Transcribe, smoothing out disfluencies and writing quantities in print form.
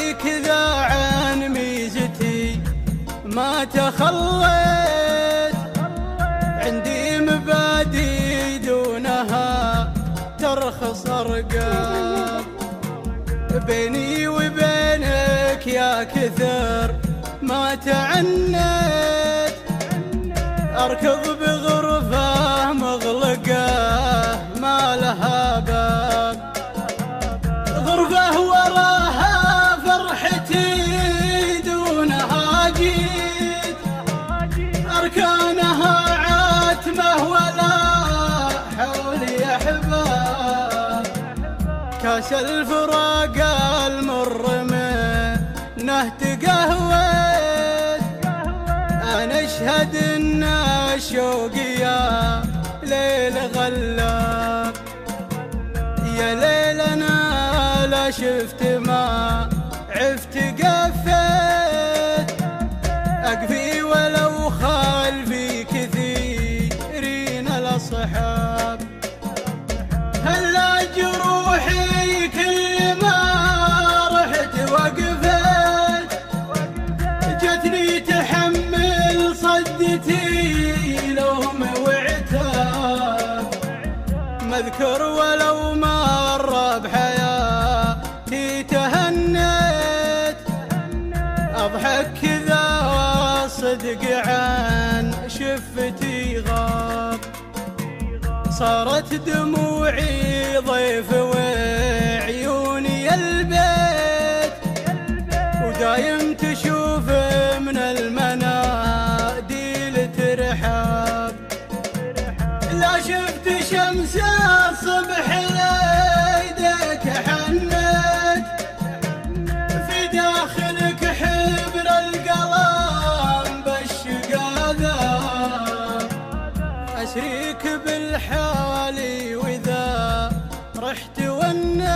عندي كذا عن ميزتي ما تخليت، عندي مبادئ دونها ترخص أرقام، بيني وبينك يا كثر ما تعنت، أركض بغرفة مغلقة ما لها باب، غرفة وراها فرحتي دونها جيت، أركانها عتمة ولا حولي أحباب، كاس الفراق المر منه تقهوت، أنا أشهد إن الشوق يا ليل غلاب، يا ليل أنا لا شفت ما عفت قفيت، أقفي ولو خلفي كثيرين الأصحاب، هلا جروحي كل ما رحت وقفت، جتني تحمل صدتي لوم وعتاب، مذكر ولو مر بحياتي تهنيت، أضحك كذا صدق عن شفتي غاب، صارت دموعي ضيف وعيوني البيت، ودايم تشوف من المناديل ترحاب، لا شفت شمس الصبح ليدك حنت، في داخلك حبر القلم بالشقا ذاب، أسريك بالحالي وإذا رحت ونيت،